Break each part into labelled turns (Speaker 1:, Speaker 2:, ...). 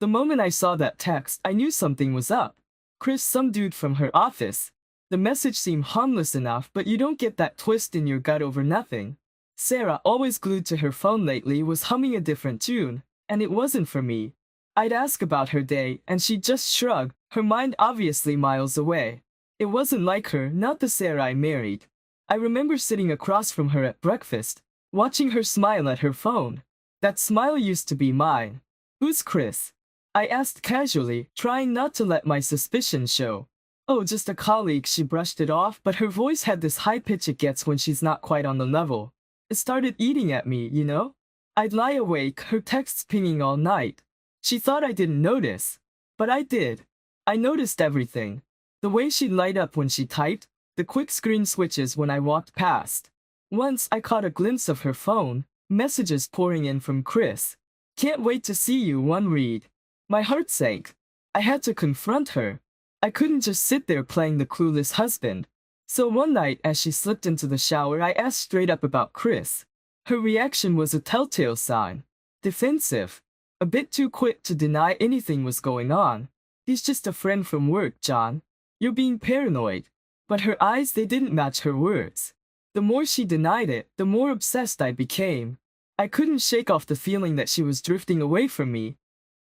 Speaker 1: The moment I saw that text, I knew something was up. Chris, some dude from her office. The message seemed harmless enough, but you don't get that twist in your gut over nothing. Sarah, always glued to her phone lately, was humming a different tune, and it wasn't for me. I'd ask about her day, and she'd just shrug, her mind obviously miles away. It wasn't like her, not the Sarah I married. I remember sitting across from her at breakfast, watching her smile at her phone. That smile used to be mine. Who's Chris? I asked casually, trying not to let my suspicions show. Oh, just a colleague, she brushed it off, but her voice had this high pitch it gets when she's not quite on the level. It started eating at me, you know? I'd lie awake, her texts pinging all night. She thought I didn't notice. But I did. I noticed everything. The way she'd light up when she typed, the quick screen switches when I walked past. Once I caught a glimpse of her phone, messages pouring in from Chris. Can't wait to see you, one read. My heart sank. I had to confront her. I couldn't just sit there playing the clueless husband. So one night as she slipped into the shower, I asked straight up about Chris. Her reaction was a telltale sign. Defensive. A bit too quick to deny anything was going on. He's just a friend from work, John. You're being paranoid. But her eyes, they didn't match her words. The more she denied it, the more obsessed I became. I couldn't shake off the feeling that she was drifting away from me,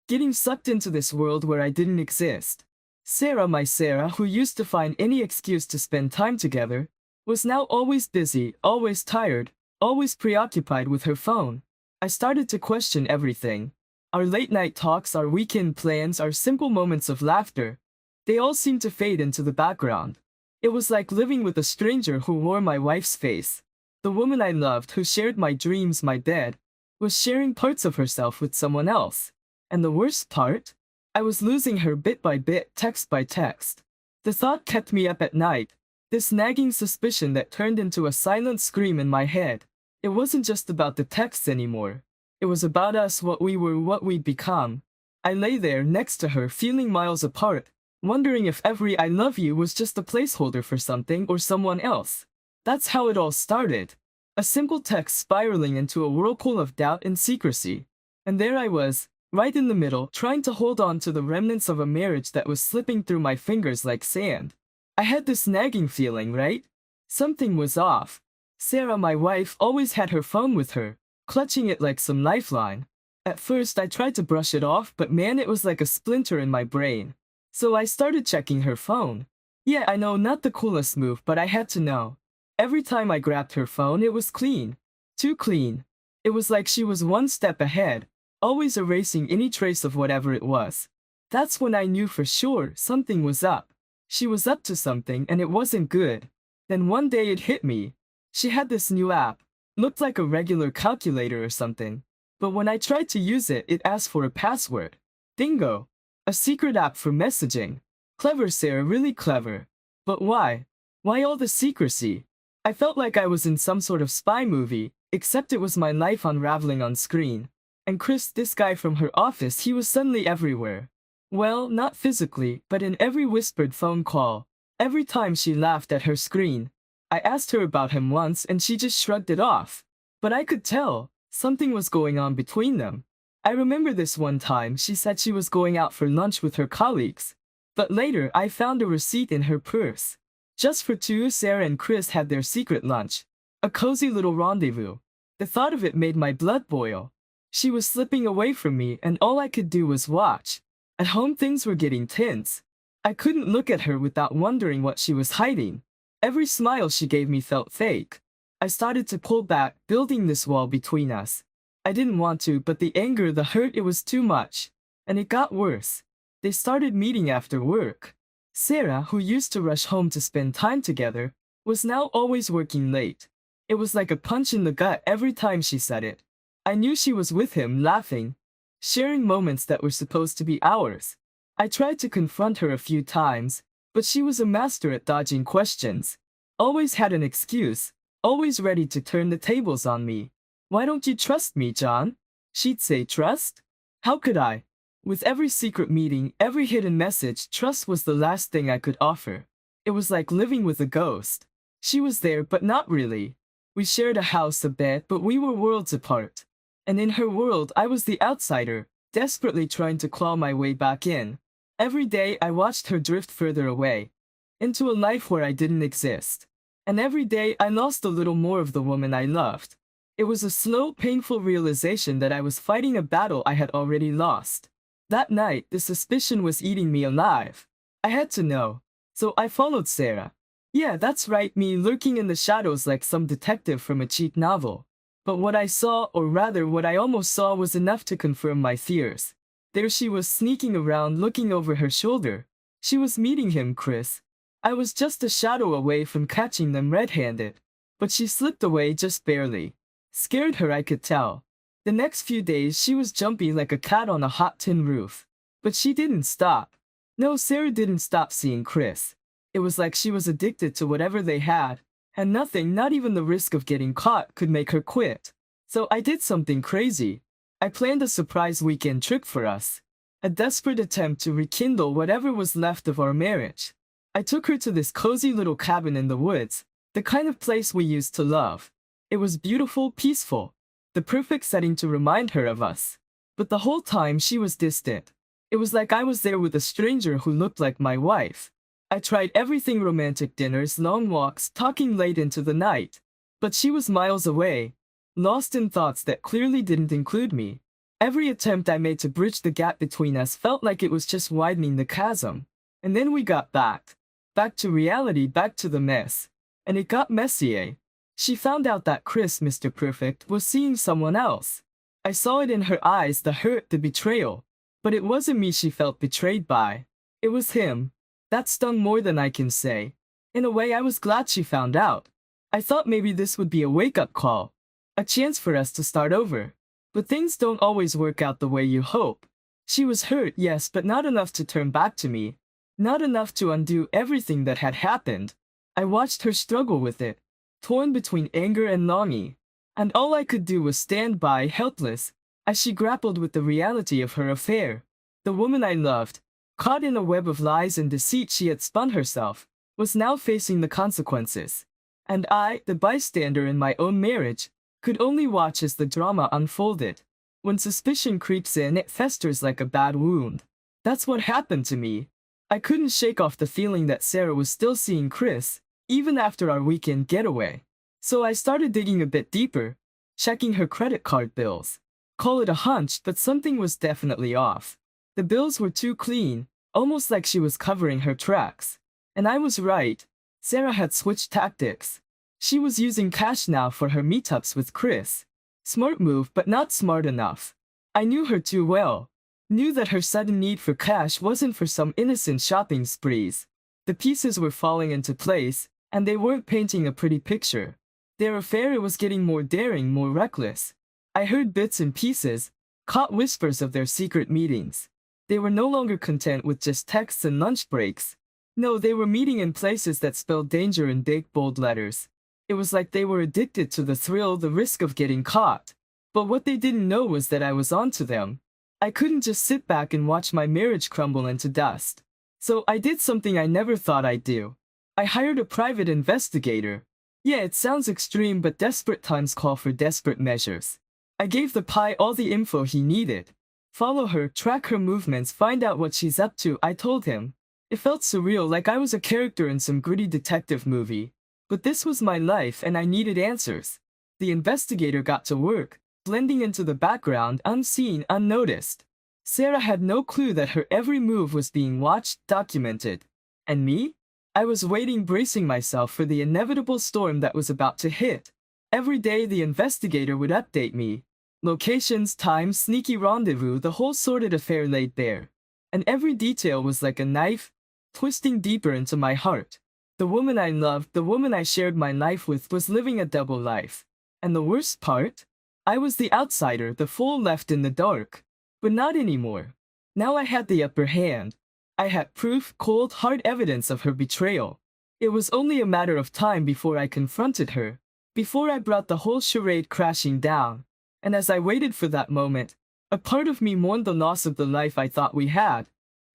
Speaker 1: getting sucked into this world where I didn't exist. Sarah, my Sarah, who used to find any excuse to spend time together, was now always busy, always tired, always preoccupied with her phone. I started to question everything. Our late-night talks, our weekend plans, our simple moments of laughter. They all seemed to fade into the background. It was like living with a stranger who wore my wife's face. The woman I loved, who shared my dreams, my bed, was sharing parts of herself with someone else. And the worst part? I was losing her bit by bit, text by text. The thought kept me up at night, this nagging suspicion that turned into a silent scream in my head. It wasn't just about the texts anymore. It was about us, what we were, what we'd become. I lay there next to her, feeling miles apart, wondering if every I love you was just a placeholder for something or someone else. That's how it all started. A simple text spiraling into a whirlpool of doubt and secrecy. And there I was, right in the middle, trying to hold on to the remnants of a marriage that was slipping through my fingers like sand. I had this nagging feeling, right? Something was off. Sarah, my wife, always had her phone with her, clutching it like some lifeline. At first I tried to brush it off, but man, it was like a splinter in my brain. So I started checking her phone. Yeah, I know, not the coolest move, but I had to know. Every time I grabbed her phone, it was clean. Too clean. It was like she was one step ahead, always erasing any trace of whatever it was. That's when I knew for sure something was up. She was up to something, and it wasn't good. Then one day it hit me. She had this new app. Looked like a regular calculator or something. But when I tried to use it, it asked for a password. Dingo. A secret app for messaging. Clever, Sarah, really clever. But why? Why all the secrecy? I felt like I was in some sort of spy movie, except it was my life unraveling on screen. And Chris, this guy from her office, he was suddenly everywhere. Well, not physically, but in every whispered phone call. Every time she laughed at her screen. I asked her about him once and she just shrugged it off. But I could tell, something was going on between them. I remember this one time she said she was going out for lunch with her colleagues. But later I found a receipt in her purse. Just for two, Sarah and Chris had their secret lunch. A cozy little rendezvous. The thought of it made my blood boil. She was slipping away from me and all I could do was watch. At home things were getting tense. I couldn't look at her without wondering what she was hiding. Every smile she gave me felt fake. I started to pull back, building this wall between us. I didn't want to, but the anger, the hurt, it was too much. And it got worse. They started meeting after work. Sarah, who used to rush home to spend time together, was now always working late. It was like a punch in the gut every time she said it. I knew she was with him, laughing, sharing moments that were supposed to be ours. I tried to confront her a few times, but she was a master at dodging questions. Always had an excuse, always ready to turn the tables on me. Why don't you trust me, John? She'd say, trust? How could I? With every secret meeting, every hidden message, trust was the last thing I could offer. It was like living with a ghost. She was there, but not really. We shared a house, a bed, but we were worlds apart. And in her world, I was the outsider, desperately trying to claw my way back in. Every day I watched her drift further away, into a life where I didn't exist. And every day I lost a little more of the woman I loved. It was a slow, painful realization that I was fighting a battle I had already lost. That night, the suspicion was eating me alive. I had to know. So I followed Sarah. Yeah, that's right, me lurking in the shadows like some detective from a cheap novel. But what I saw, or rather what I almost saw, was enough to confirm my fears. There she was, sneaking around, looking over her shoulder. She was meeting him, Chris. I was just a shadow away from catching them red-handed. But she slipped away just barely. Scared her, I could tell. The next few days she was jumpy like a cat on a hot tin roof. But she didn't stop. No, Sarah didn't stop seeing Chris. It was like she was addicted to whatever they had, and nothing, not even the risk of getting caught, could make her quit. So I did something crazy. I planned a surprise weekend trick for us. A desperate attempt to rekindle whatever was left of our marriage. I took her to this cozy little cabin in the woods, the kind of place we used to love. It was beautiful, peaceful, the perfect setting to remind her of us. But the whole time she was distant. It was like I was there with a stranger who looked like my wife. I tried everything: romantic dinners, long walks, talking late into the night. But she was miles away, lost in thoughts that clearly didn't include me. Every attempt I made to bridge the gap between us felt like it was just widening the chasm. And then we got back. Back to reality, back to the mess. And it got messy, eh? She found out that Chris, Mr. Perfect, was seeing someone else. I saw it in her eyes, the hurt, the betrayal. But it wasn't me she felt betrayed by. It was him. That stung more than I can say. In a way, I was glad she found out. I thought maybe this would be a wake-up call. A chance for us to start over. But things don't always work out the way you hope. She was hurt, yes, but not enough to turn back to me. Not enough to undo everything that had happened. I watched her struggle with it, torn between anger and longing. And all I could do was stand by, helpless, as she grappled with the reality of her affair. The woman I loved, caught in a web of lies and deceit she had spun herself, was now facing the consequences. And I, the bystander in my own marriage, could only watch as the drama unfolded. When suspicion creeps in, it festers like a bad wound. That's what happened to me. I couldn't shake off the feeling that Sarah was still seeing Chris, even after our weekend getaway. So I started digging a bit deeper, checking her credit card bills. Call it a hunch, but something was definitely off. The bills were too clean, almost like she was covering her tracks. And I was right. Sarah had switched tactics. She was using cash now for her meetups with Chris. Smart move, but not smart enough. I knew her too well. Knew that her sudden need for cash wasn't for some innocent shopping sprees. The pieces were falling into place, and they weren't painting a pretty picture. Their affair was getting more daring, more reckless. I heard bits and pieces, caught whispers of their secret meetings. They were no longer content with just texts and lunch breaks. No, they were meeting in places that spelled danger in big, bold letters. It was like they were addicted to the thrill, the risk of getting caught. But what they didn't know was that I was onto them. I couldn't just sit back and watch my marriage crumble into dust. So I did something I never thought I'd do. I hired a private investigator. Yeah, it sounds extreme, but desperate times call for desperate measures. I gave the Pi all the info he needed. Follow her, track her movements, find out what she's up to, I told him. It felt surreal, like I was a character in some gritty detective movie. But this was my life and I needed answers. The investigator got to work, blending into the background, unseen, unnoticed. Sarah had no clue that her every move was being watched, documented. And me? I was waiting, bracing myself for the inevitable storm that was about to hit. Every day the investigator would update me. Locations, times, sneaky rendezvous, the whole sordid affair laid bare. And every detail was like a knife, twisting deeper into my heart. The woman I loved, the woman I shared my life with, was living a double life. And the worst part? I was the outsider, the fool left in the dark. But not anymore. Now I had the upper hand. I had proof, cold, hard evidence of her betrayal. It was only a matter of time before I confronted her, before I brought the whole charade crashing down. And as I waited for that moment, a part of me mourned the loss of the life I thought we had,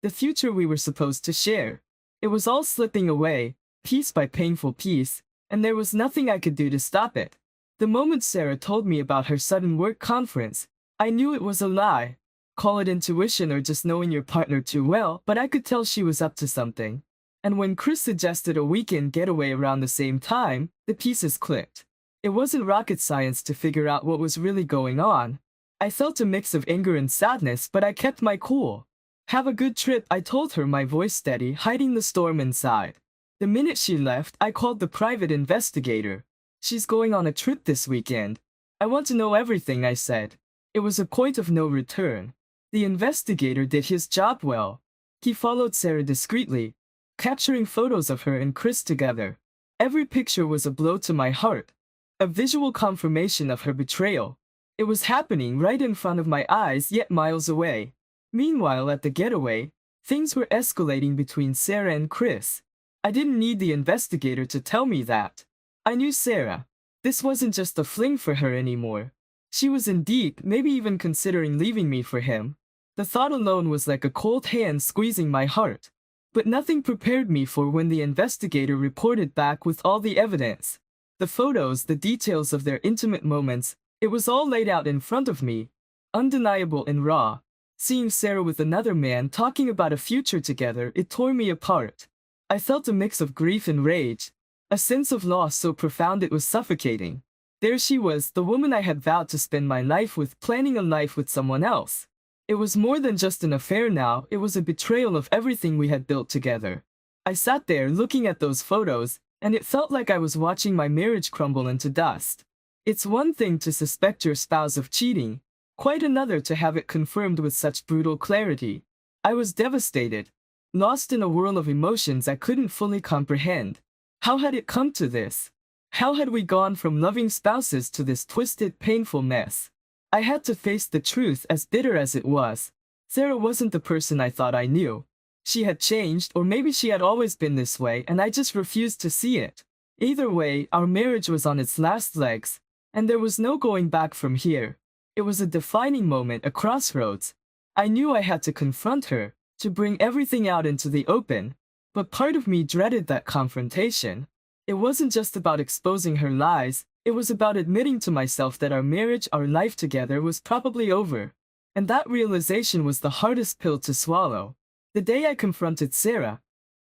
Speaker 1: the future we were supposed to share. It was all slipping away, piece by painful piece, and there was nothing I could do to stop it. The moment Sarah told me about her sudden work conference, I knew it was a lie. call it intuition or just knowing your partner too well, but I could tell she was up to something. And when Chris suggested a weekend getaway around the same time, the pieces clicked. It wasn't rocket science to figure out what was really going on. I felt a mix of anger and sadness, but I kept my cool. Have a good trip, I told her, my voice steady, hiding the storm inside. The minute she left, I called the private investigator. She's going on a trip this weekend. I want to know everything, I said. It was a point of no return. The investigator did his job well. He followed Sarah discreetly, capturing photos of her and Chris together. Every picture was a blow to my heart, a visual confirmation of her betrayal. It was happening right in front of my eyes, yet miles away. Meanwhile, at the getaway, things were escalating between Sarah and Chris. I didn't need the investigator to tell me that. I knew Sarah. This wasn't just a fling for her anymore. She was in deep, maybe even considering leaving me for him. The thought alone was like a cold hand squeezing my heart. But nothing prepared me for when the investigator reported back with all the evidence. The photos, the details of their intimate moments, it was all laid out in front of me, undeniable and raw. Seeing Sarah with another man talking about a future together, it tore me apart. I felt a mix of grief and rage, a sense of loss so profound it was suffocating. There she was, the woman I had vowed to spend my life with, planning a life with someone else. It was more than just an affair now, it was a betrayal of everything we had built together. I sat there looking at those photos, and it felt like I was watching my marriage crumble into dust. It's one thing to suspect your spouse of cheating, quite another to have it confirmed with such brutal clarity. I was devastated, lost in a whirl of emotions I couldn't fully comprehend. How had it come to this? How had we gone from loving spouses to this twisted, painful mess? I had to face the truth, as bitter as it was. Sarah wasn't the person I thought I knew. She had changed, or maybe she had always been this way, and I just refused to see it. Either way, our marriage was on its last legs, and there was no going back from here. It was a defining moment, a crossroads. I knew I had to confront her, to bring everything out into the open, but part of me dreaded that confrontation. It wasn't just about exposing her lies, it was about admitting to myself that our marriage, our life together, was probably over. And that realization was the hardest pill to swallow. The day I confronted Sarah,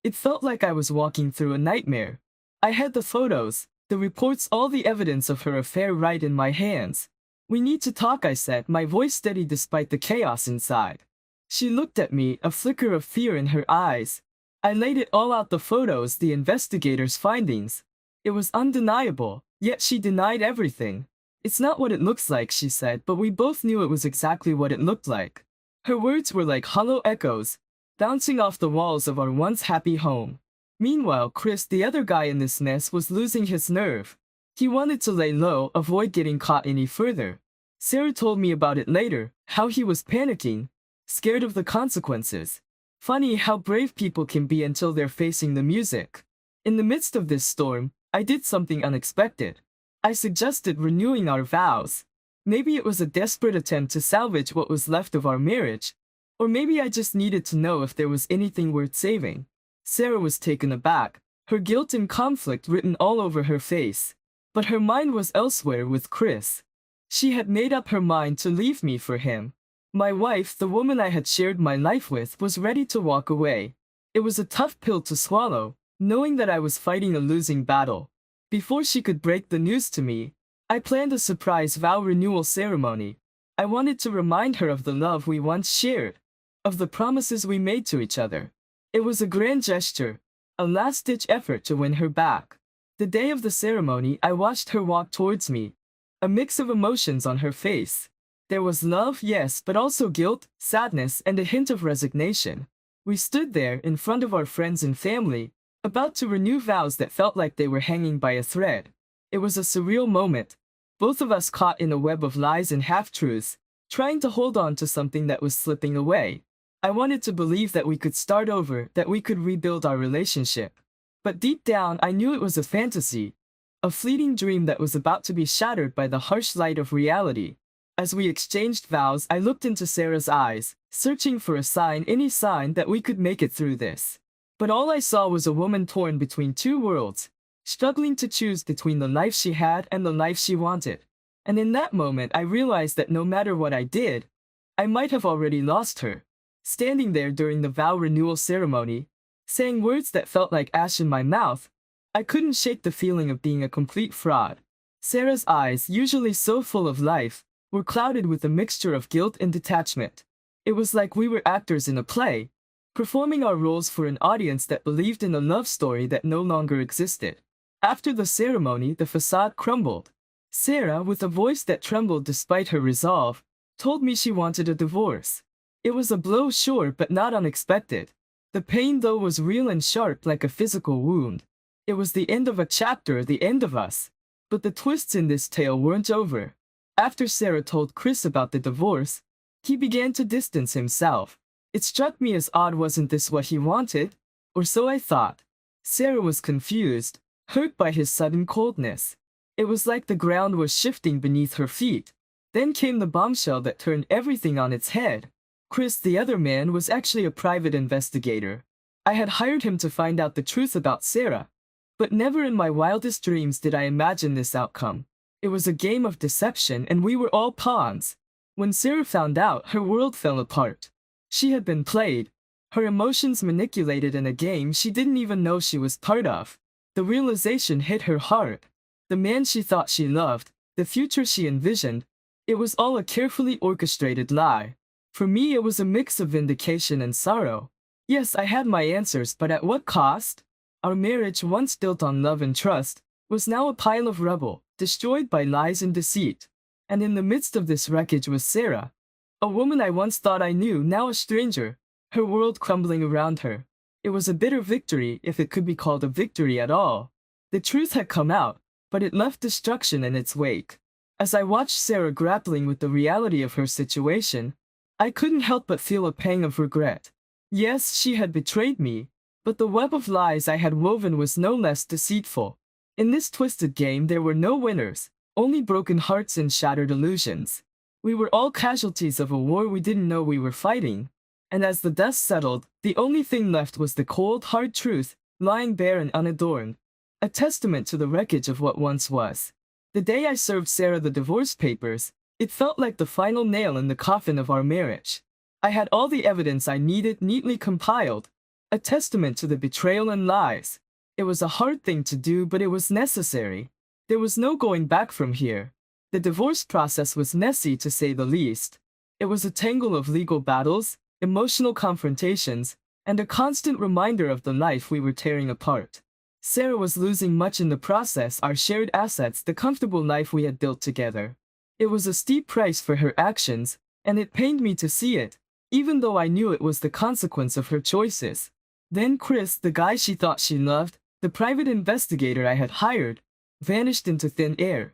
Speaker 1: it felt like I was walking through a nightmare. I had the photos, the reports, all the evidence of her affair right in my hands. We need to talk, I said, my voice steady despite the chaos inside. She looked at me, a flicker of fear in her eyes. I laid it all out, the photos, the investigators' findings. It was undeniable, yet she denied everything. It's not what it looks like, she said, but we both knew it was exactly what it looked like. Her words were like hollow echoes, bouncing off the walls of our once happy home. Meanwhile, Chris, the other guy in this mess, was losing his nerve. He wanted to lay low, avoid getting caught any further. Sarah told me about it later, how he was panicking, scared of the consequences. Funny how brave people can be until they're facing the music. In the midst of this storm, I did something unexpected. I suggested renewing our vows. Maybe it was a desperate attempt to salvage what was left of our marriage. Or maybe I just needed to know if there was anything worth saving. Sarah was taken aback, her guilt and conflict written all over her face. But her mind was elsewhere with Chris. She had made up her mind to leave me for him. My wife, the woman I had shared my life with, was ready to walk away. It was a tough pill to swallow, knowing that I was fighting a losing battle. Before she could break the news to me, I planned a surprise vow renewal ceremony. I wanted to remind her of the love we once shared, of the promises we made to each other. It was a grand gesture, a last-ditch effort to win her back. The day of the ceremony, I watched her walk towards me, a mix of emotions on her face. There was love, yes, but also guilt, sadness, and a hint of resignation. We stood there in front of our friends and family, about to renew vows that felt like they were hanging by a thread. It was a surreal moment, both of us caught in a web of lies and half-truths, trying to hold on to something that was slipping away. I wanted to believe that we could start over, that we could rebuild our relationship. But deep down, I knew it was a fantasy, a fleeting dream that was about to be shattered by the harsh light of reality. As we exchanged vows, I looked into Sarah's eyes, searching for a sign, any sign that we could make it through this. But all I saw was a woman torn between two worlds, struggling to choose between the life she had and the life she wanted. And in that moment, I realized that no matter what I did, I might have already lost her. Standing there during the vow renewal ceremony, saying words that felt like ash in my mouth, I couldn't shake the feeling of being a complete fraud. Sarah's eyes, usually so full of life, were clouded with a mixture of guilt and detachment. It was like we were actors in a play, performing our roles for an audience that believed in a love story that no longer existed. After the ceremony, the facade crumbled. Sarah, with a voice that trembled despite her resolve, told me she wanted a divorce. It was a blow, sure, but not unexpected. The pain, though, was real and sharp like a physical wound. It was the end of a chapter, the end of us. But the twists in this tale weren't over. After Sarah told Chris about the divorce, he began to distance himself. It struck me as odd. Wasn't this what he wanted? Or so I thought. Sarah was confused, hurt by his sudden coldness. It was like the ground was shifting beneath her feet. Then came the bombshell that turned everything on its head. Chris, the other man, was actually a private investigator. I had hired him to find out the truth about Sarah. But never in my wildest dreams did I imagine this outcome. It was a game of deception, and we were all pawns. When Sarah found out, her world fell apart. She had been played, her emotions manipulated in a game she didn't even know she was part of. The realization hit her hard. The man she thought she loved, the future she envisioned, it was all a carefully orchestrated lie. For me, it was a mix of vindication and sorrow. Yes, I had my answers, but at what cost? Our marriage, once built on love and trust, was now a pile of rubble, destroyed by lies and deceit. And in the midst of this wreckage was Sarah, a woman I once thought I knew, now a stranger, her world crumbling around her. It was a bitter victory, if it could be called a victory at all. The truth had come out, but it left destruction in its wake. As I watched Sarah grappling with the reality of her situation, I couldn't help but feel a pang of regret. Yes, she had betrayed me, but the web of lies I had woven was no less deceitful. In this twisted game there were no winners, only broken hearts and shattered illusions. We were all casualties of a war we didn't know we were fighting. And as the dust settled, the only thing left was the cold, hard truth, lying bare and unadorned. A testament to the wreckage of what once was. The day I served Sarah the divorce papers, it felt like the final nail in the coffin of our marriage. I had all the evidence I needed neatly compiled. A testament to the betrayal and lies. It was a hard thing to do, but it was necessary. There was no going back from here. The divorce process was messy, to say the least. It was a tangle of legal battles, emotional confrontations, and a constant reminder of the life we were tearing apart. Sarah was losing much in the process, our shared assets, the comfortable life we had built together. It was a steep price for her actions, and it pained me to see it, even though I knew it was the consequence of her choices. Then Chris, the guy she thought she loved, the private investigator I had hired, vanished into thin air.